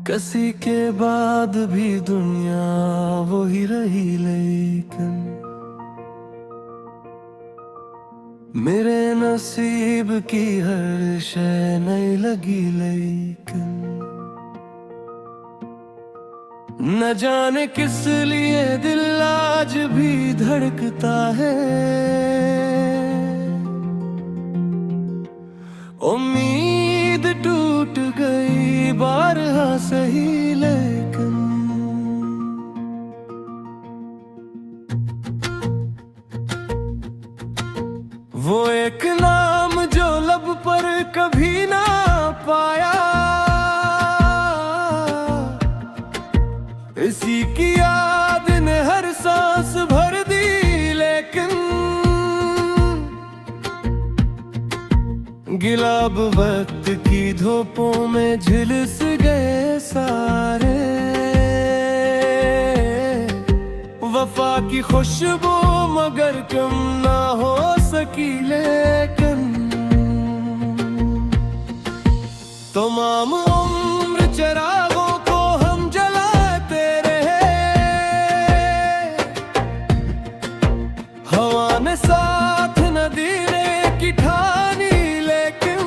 किसी के बाद भी दुनिया वो ही रही, लेकिन मेरे नसीब की हर शय नहीं लगी। लेकिन न जाने किस लिए दिल आज भी धड़कता है। उम्मीद टूट गई बारहा सही, लेकिन वो एक नाम जो लब पर कभी ना पाया, इसी की याद ने हर सांस भर दी। लेकिन गिलाब वक्त की धूपों में झिलस गए सारे। वफा की खुशबू मगर कम ना हो सकी। लेकिन तमाम उम्र चिरागों को हम जलाते रहे। हवा ने साथ न दी की ठानी, लेकिन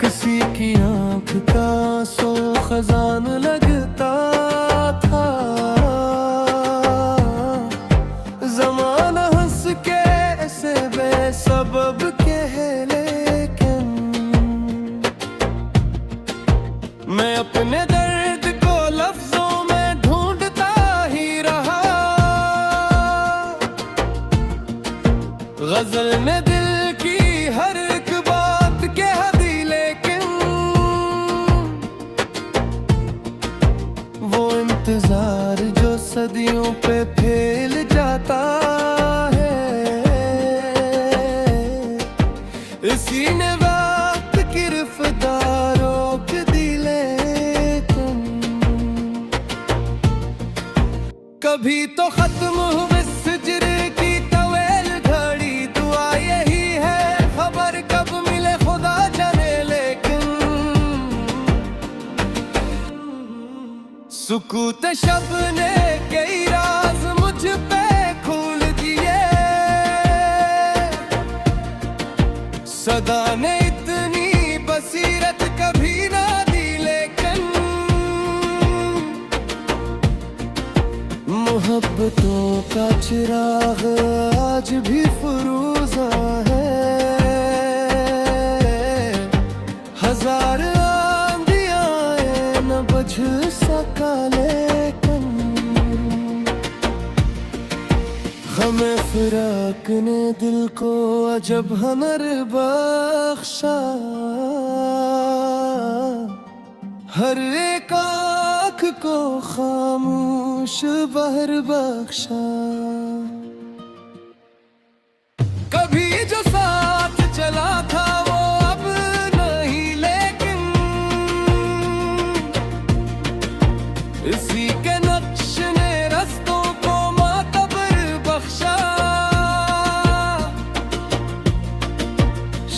किसी की आंख का आंसू खजान लगता था। ज़माना हंस के ऐसे बेसबब कह, लेकिन मैं अपने दर्द को लफ्जों में ढूंढता ही रहा। गजल ने दिल की हर एक बात कह दी, लेकिन वो इंतजार जो सदियों पे फैल जाता है, इसी ने वक्त की रफ्तार रोक दी। लेकिन कभी तो खत्म हुए सिजर की तवेल घड़ी, दुआ यही है खबर कब मिले खुदा जाने। लेकिन सुकूत शब ने कई राज मुझ पे खोल दिए। सदा ने इतनी बसीरत कभी ना दी। लेकिन मोहब्बतों का चिराग आज भी फुरूज़ा है। हजार आंधियां आए न बुझ सका। लेकिन हमें फिराक ने दिल को अजब हुनर बख्शा। हर एक आँख को खामोश बहर बख्शा। कभी जो साथ चला था वो अब नहीं, लेकिन इसी के नक्श ने रस्तों को मातबर बख्शा।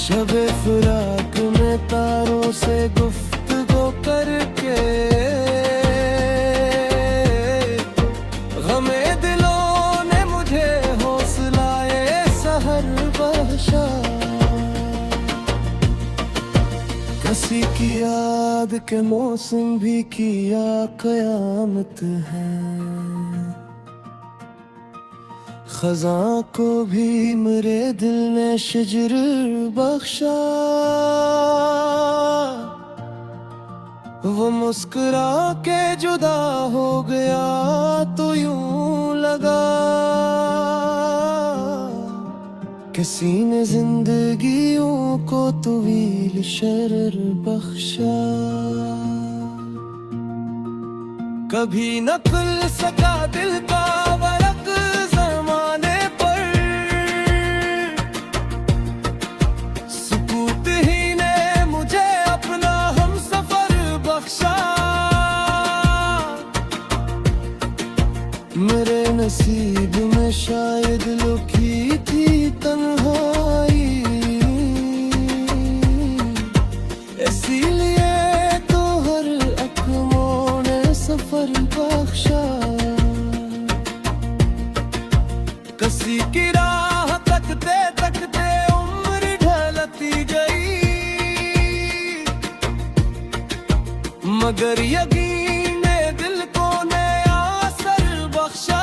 शबे फिराक में तारों से गुफ्तगू करके गमे दिलों ने मुझे हौसलाए सहर बख्शा। किसी की याद के मौसम भी किया कयामत है। खज़ां को भी मेरे दिल ने शिजर बख्शा। वो मुस्कुरा के जुदा हो गया तो यूं लगा किसी ने जिंदगियों को तवील शरर बख्शा। कभी न खुल सका दिल का वरक ज़माने पर, सुकूत ही ने मुझे अपना हमसफर बख्शा। मेरे नसीब में शायद लुकी थी तन्हाई, इस मगर यकीन ने दिल को नया सर बख्शा।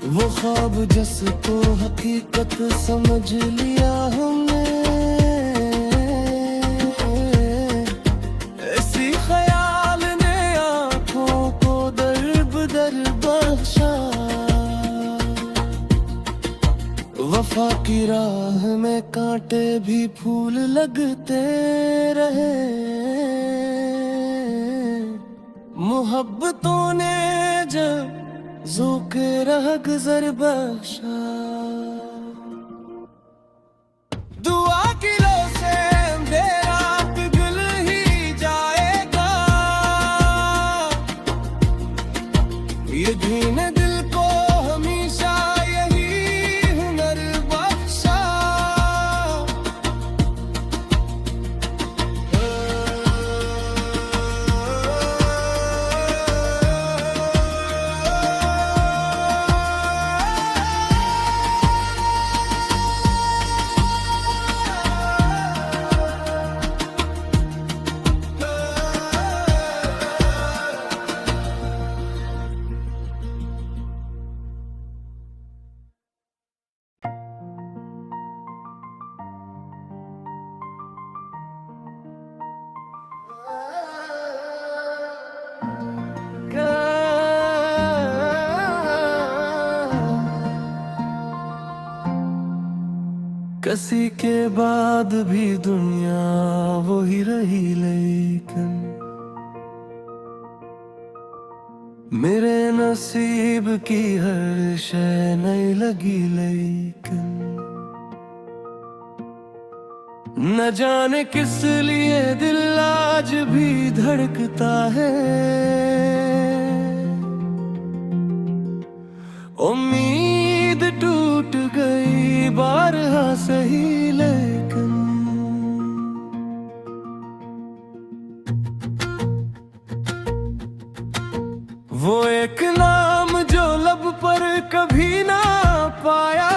वो ख्वाब जिसको हकीकत समझ लिया हमने, इसी ख्याल ने आँखों को दर बख्शा। वफा की राह में कांटे भी फूल लगते रहे, मोहब्बतों ने जब ज़ोक़े रह गुज़र बख्शा। दुआ की लो से अंधेरा पिघल ही जाएगा, ये भीने दिल को हमेशा यही हुनर बख्शा। किसी के बाद भी दुनिया वो ही रही, लेकिन मेरे नसीब की हर शय नहीं लगी। लेकिन न जाने किस लिए दिल आज भी धड़कता है, उम्मीद टूट गई बारहा सही। लेकिन वो एक नाम जो लब पर कभी ना पाया,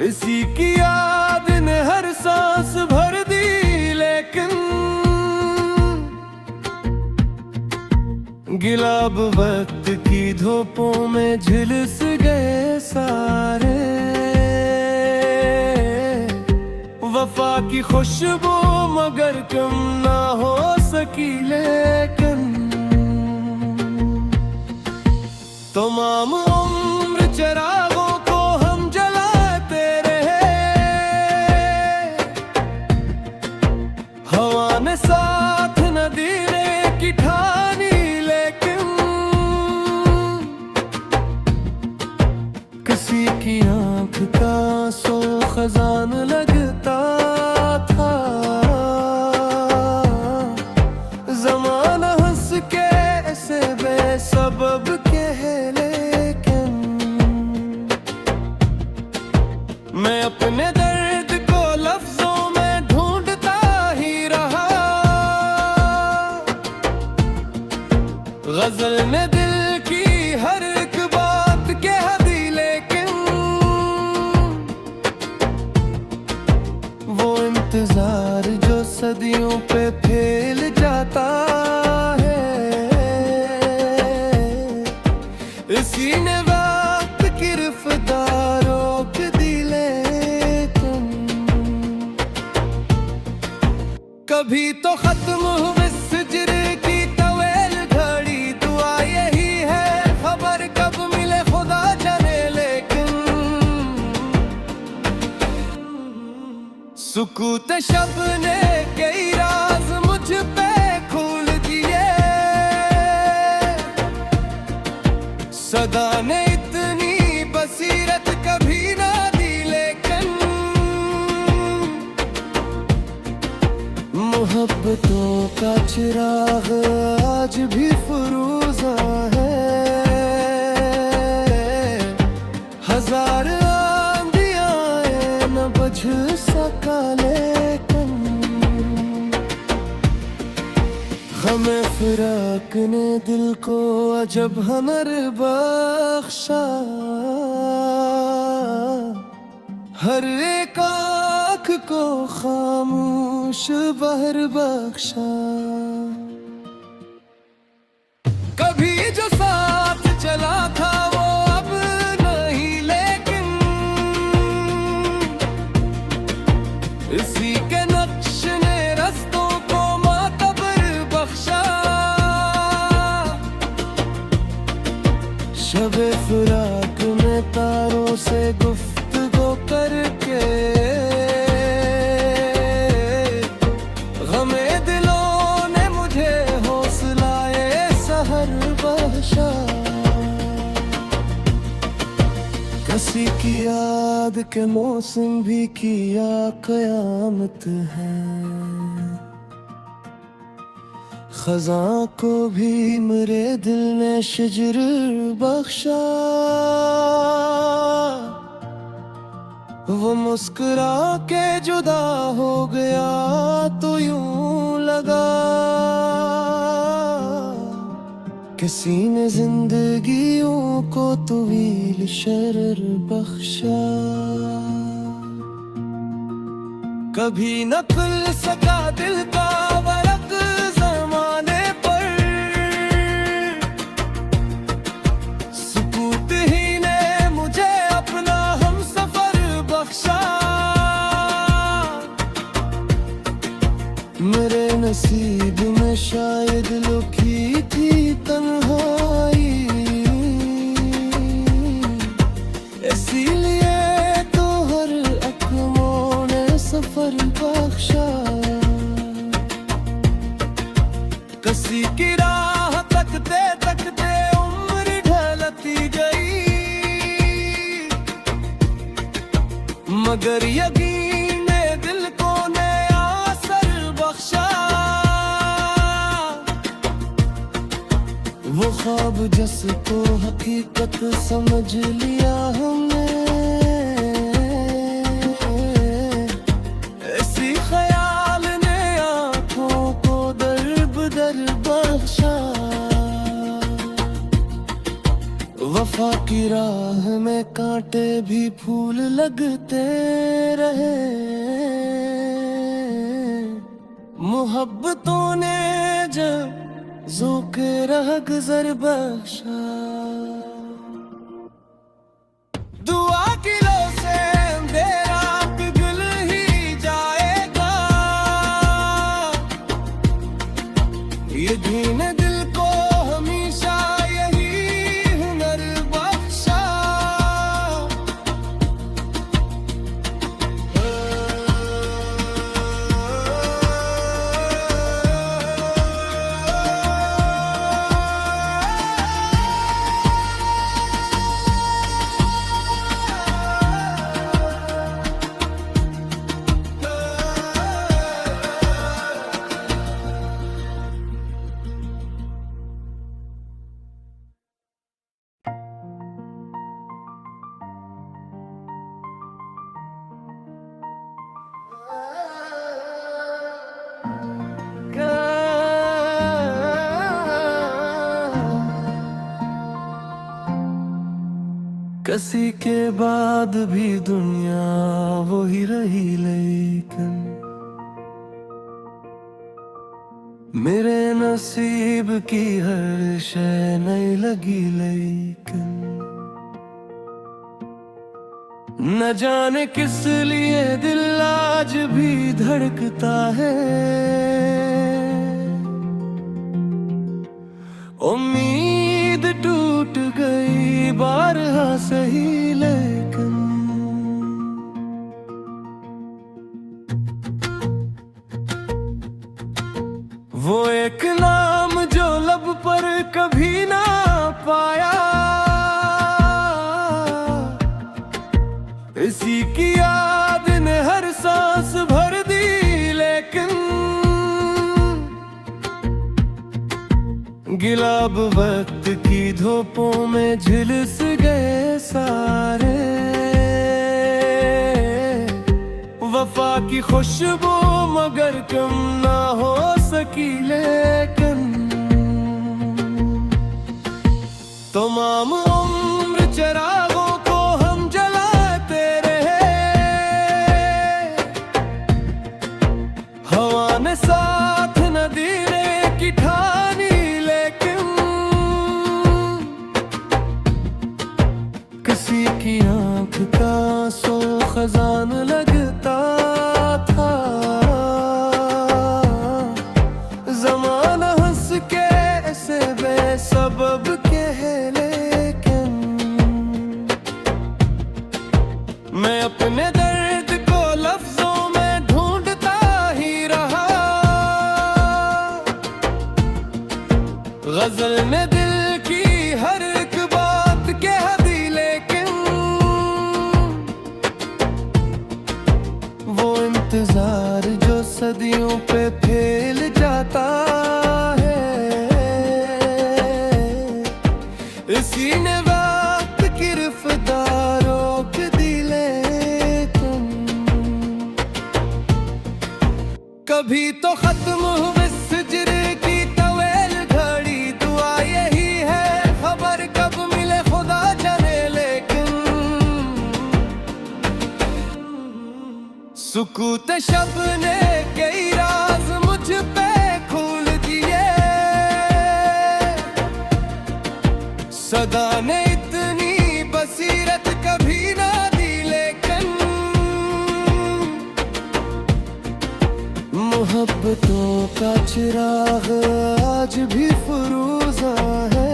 इसी की याद ने हर सांस भर दी। लेकिन गिलाब वक्त की धूपों में झुलस गए सारे, वफा की खुशबू मगर कम ना हो सकी। लेकिन तमाम उम्र चिरागों को हम जलाते रहे, हवा ने साथ न दी रे की ठानी। किसी की आँख का आंसू खजान लगता था, ज़माना हंस के ऐसे बेसबब कह। लेकिन मैं अपने दर्द को लफ्जों में ढूंढता ही रहा, गजल ने दिल की हर एक बात कह दी। इंतजार जो सदियों पे फैल जाता है, इसी ने वक्त की रफ्तार रोक दी। लेकिन कभी तो खत्म हुए सिजर की तवेल घड़ी, दुआ यही है खबर कब मिले खुदा जाने। लेकिन सुकूत शब ने कई राज मुझ पे खोल दिए, सदा ने इतनी बसीरत कभी ना दी। लेकिन मोहब्बतों का चिराग आज भी फुरूज़ा है, हजार आंधियां आए न बुझ सका। लेकिन हमें फिराक ने दिल को अजब हुनर बख्शा, हर एक आँख को खामोश बहर बख्शा। कभी जो साथ चला था वो अब नहीं, लेकिन इसी के नक्श ने रस्तों को मातबर बख्शा। शबे फिराक में तारों से गुफ्तगू करके गमे दिलों ने मुझे हौसलाए सहर बख्शा। किसी की याद के मौसम भी किया कयामत है, खज़ां को भी मेरे दिल ने शिजर बख्शा। वो मुस्कुरा के जुदा हो गया तो यूं लगा किसी ने जिंदगियों को तवील शरर बख्शा। कभी न खुल सका दिल का वरक ज़माने पर, सुकूत ही ने मुझे अपना हमसफर बख्शा। मेरे नसीब में शायद लुकी थी तन्हाई, इसीलिए तो हर अक़मों ने सफर बख्शा। किसी की राह तकते तकते उम्र ढलती गई, मगर यकीन ने दिल को नया असर बख्शा। वो ख्वाब जिसको हकीकत समझ लिया हमने, इसी ख्याल ने आँखों को दर बख्शा। वफा की राह में कांटे भी फूल लगते रहे, मोहब्बतों ने जब ज़ोक़े रह गुज़र बख्शा। दुआ की लो से अंधेरा पिघल ही जाएगा, ये भीने दिल को हमेशा यही हुनर बख्शा। किसी के बाद भी दुनिया वही रही, लेकिन मेरे नसीब की हर शय नहीं लगी। लेकिन न जाने किस लिए दिल आज भी धड़कता है, उम्मीद टूट गई बारहा सही। लेकिन वो एक नाम जो लब पर कभी ना पाया, इसी की याद ने हर सांस भर दी। लेकिन गिलाब वक्त की धूपों में झुलस गए सारे, वफा की खुशबू मगर कम ना हो सकी। लेकिन तमाम उम्र चिरागों को हम जलाते रहे, की आंख का आंसू खजान लगता था। जमाना हंस के ऐसे बेसबब कहे, लेकिन मैं अपने दर्द को लफ्जों में ढूंढता ही रहा। गजल में दिल की हर एक बात कह दी, लेकिन वो इंतजार जो सदियों पे फैल जाता है, इसी ने वक्त की रफ्तार रोक दी। लेकिन कभी तो खत्म हुए सिजर की तवेल घड़ी, दुआ यही है खबर कब मिले खुदा जाने। लेकिन सुकूत शब ने कई राज मुझ पे खोल दिए। सदा ने इतनी बसीरत कभी ना दी, लेकिन मोहब्बतों का चिराग आज भी फुरूज़ा है।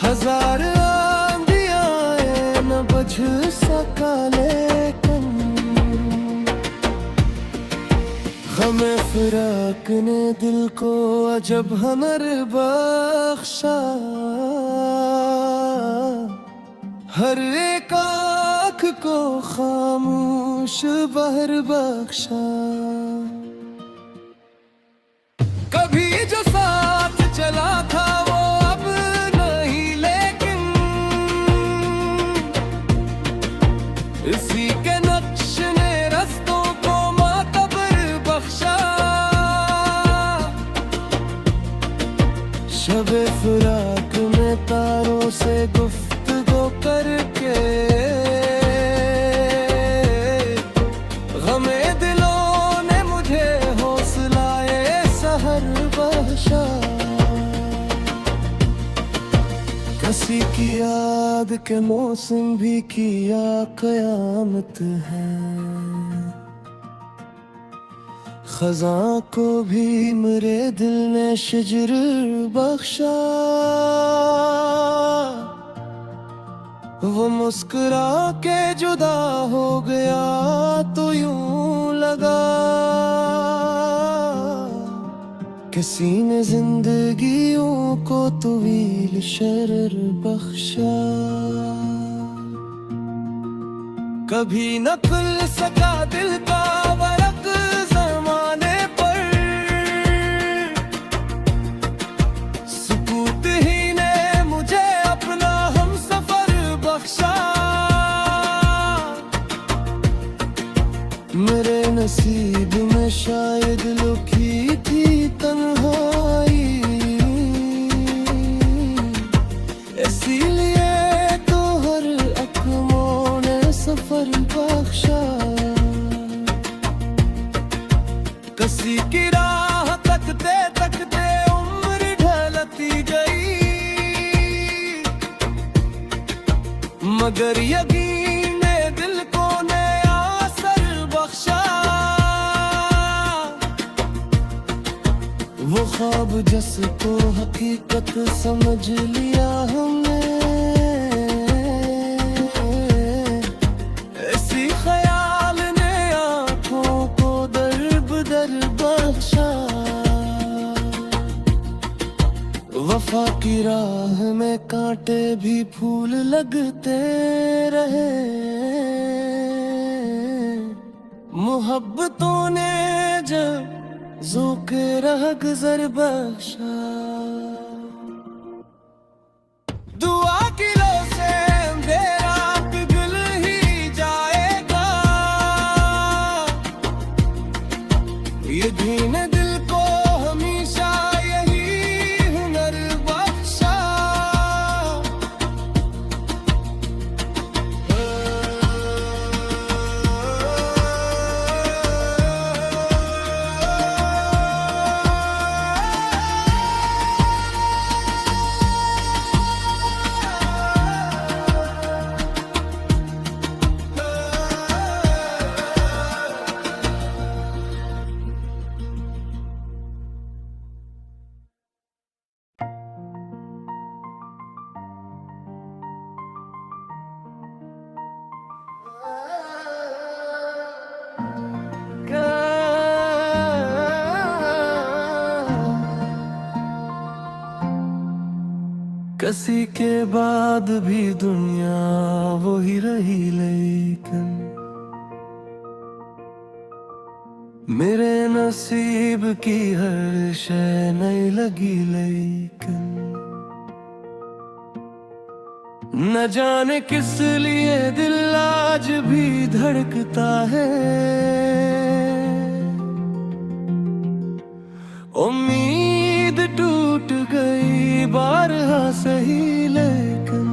हजार आंधियाँ आए न बुझ सका, लेकिन हमें फिराक ने दिल को अजब हुनर बख्शा। हर एक आँख को खामोश बहर बख्शा। कभी जो साथ चला था वो अब नहीं, लेकिन इसी के नक्श ने रस्तों को मातबर बख्शा। शबे फिराक में तारों से गुफ्तगू करके गमे दिलों ने मुझे हौसलाए सहर बख्शा। किसी की याद के मौसम भी किया कयामत है। खज़ां को भी मेरे दिल ने शिजर बख्शा। वो मुस्कुरा के जुदा हो गया तो यूं लगा किसी ने जिंदगियों को तवील शरर बख्शा। कभी न खुल सका दिल का वरक ज़माने पर, सुकूत ही ने मुझे अपना हमसफर बख्शा। मेरे नसीब में शायद लुकी थी तन्हाई, इसीलिए तो हर अक़मों ने सफर बख्शा। किसी की राह तकते तकते उम्र ढलती गई, मगर यकीन ने दिल को नया असर बख्शा। वो ख्वाब जिसको हकीकत समझ लिया हमने, इसी ख्याल ने आँखों को दर बख्शा। वफा की राह में कांटे भी फूल लगते रहे, मोहब्बतों ने जब ज़ोक़े रह गुज़र बख्शा। दुआ की लो से अंधेरा पिघल ही जाएगा, ये धीने दिल को हमेशा यही हुनर बख्शा। कसी के बाद भी दुनिया वही रही, लेकिन मेरे नसीब की हर शय नहीं लगी। लेकिन न जाने किस लिए दिल आज भी धड़कता है। उम्मीद टूट गई बारहा सही, लेकिन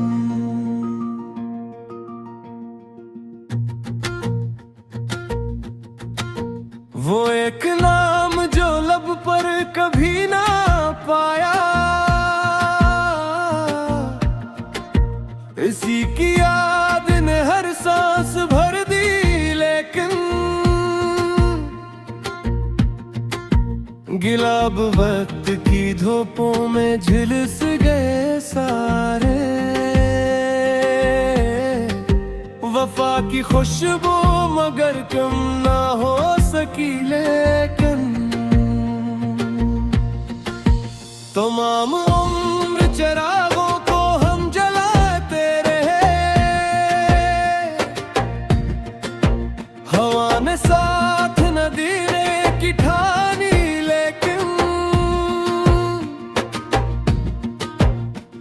वो एक नाम जो लब पर कभी ना पाया, इसी की याद ने हर सांस भर दी। लेकिन गिलाब वक्त की धूपों में झुलस गए सारे। वफा की खुशबू मगर कम ना हो सकी। लेकिन तमाम उम्र चिरागों को हम जलाते रहे। हवा ने साथ न दी रे की ठानी। लेकिन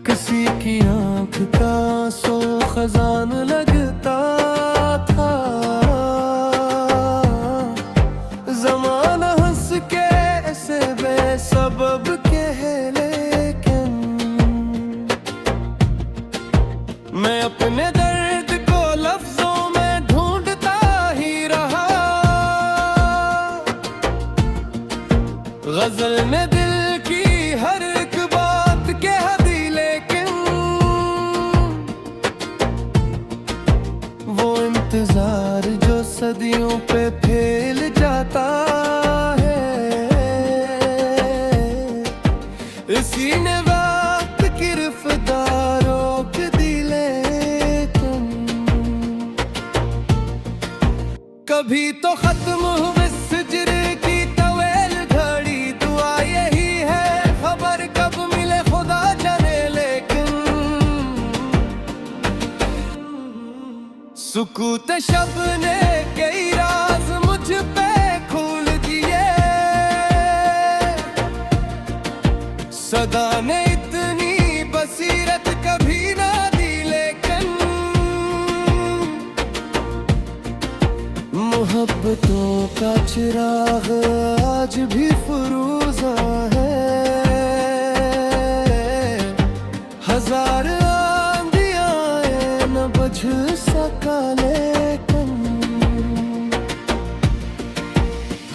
किसी की आंख का आंसू खजान लगता था। ज़माना हंस के ऐसे बेसबब कह, लेकिन मैं अपने दर्द को लफ्जों में ढूंढता ही रहा। गजल में दिल की हर एक बात कह दी। लेकिन वो इंतजार जो सदियों पे फैल जाता है, इसी ने वक्त की रफ्तार रोक दी। लेकिन कभी तो खत्म हुए सिजर की तवेल घड़ी, दुआ यही है खबर कब मिले खुदा जाने। लेकिन सुकूत शब ने कई राज मुझ पे खोल दिए। सदा ने इतनी बसीरत कभी ना दी। लेकिन मोहब्बतों का चिराग आज भी फुरूज़ा है। हजार आंधियां आए न बुझ सका। लेकिन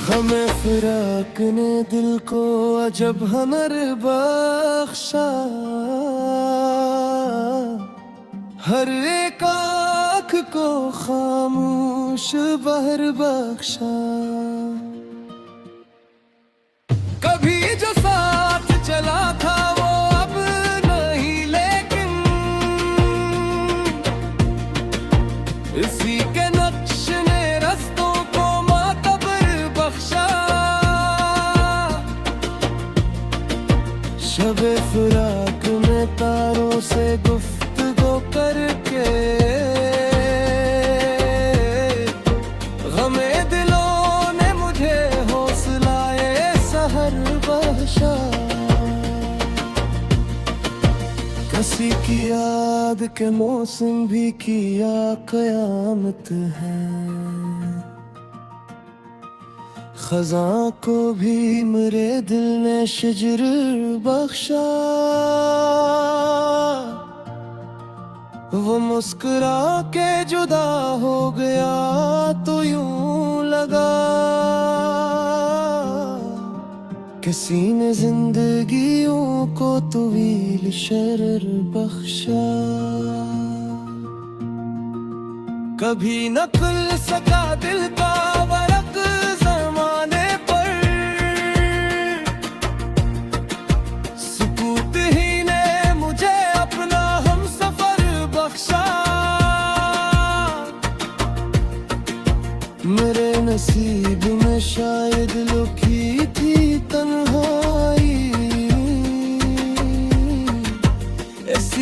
हमें फिराक ने दिल को अजब हुनर बख्शा। हर एक आँख को खामोश बहर बख्शा। कभी जो साथ चला था वो अब नहीं। लेकिन इसी के नक्श ने रस्तों को मातबर बख्शा। शबे फिराक में तारों से गुफ्तगू करके गमे दिलों ने मुझे हौसलाए सहर बख्शा। किसी की याद के मौसम भी किया कयामत है। खज़ां को भी मेरे दिल ने शिजर बख्शा। वो मुस्कुरा के जुदा हो गया तो यूं लगा किसी ने जिंदगियों को तवील शरर बख्शा। कभी न खुल सका दिल का वरक ज़माने पर, सुकूत ही ने मुझे अपना हमसफर बख्शा। मेरे नसीब में शायद लुकी थी तन्हाई, ऐसी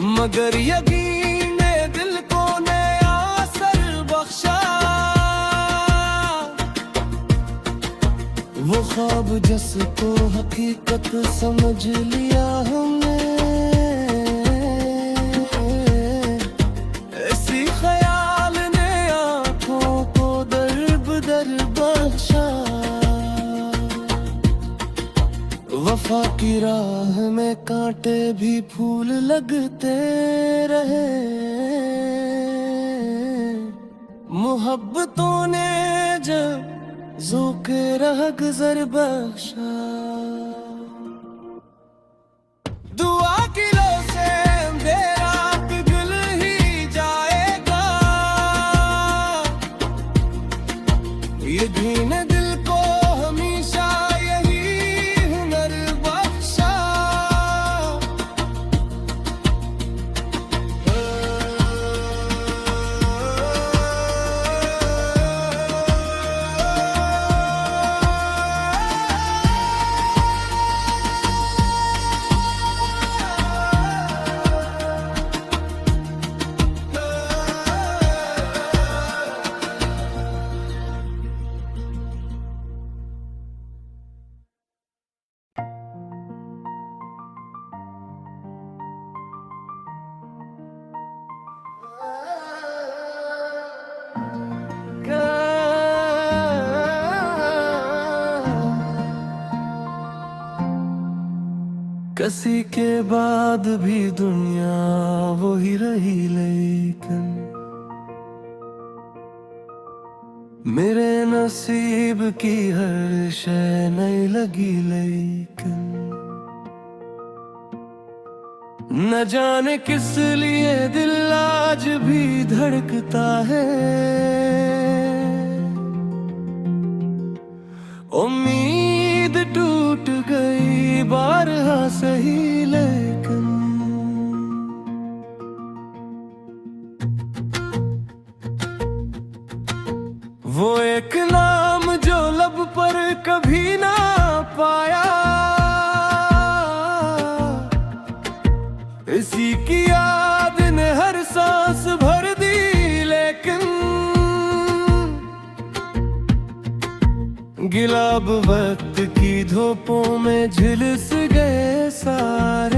मगर यकीन ने दिल को नया असर बख्शा। वो ख्वाब जिसको हकीकत समझ लिया हमने, इसी ख्याल ने आँखों को दर बख्शा। वफा की राह में कांटे भी फूल लगते रहे, मोहब्बतों ने जब ज़ोक़े राह गुज़र बख्शा। दुआ किलो से अंधेरा पिघल ही जाएगा, ये भीने दिल को हमेशा यही हुनर बख्शा। कसी के बाद भी दुनिया वही रही, लेकिन मेरे नसीब की हर शय नई लगी। लेकिन न जाने किस लिए दिल आज भी धड़कता है, उम्मीद टूट गई बारहा सही। लेकिन वो एक नाम जो लब पर कभी ना पाया, इसी की याद ने हर सांस भर दी। लेकिन गिलाब वक्त की धूपों में झुलस गए सारे,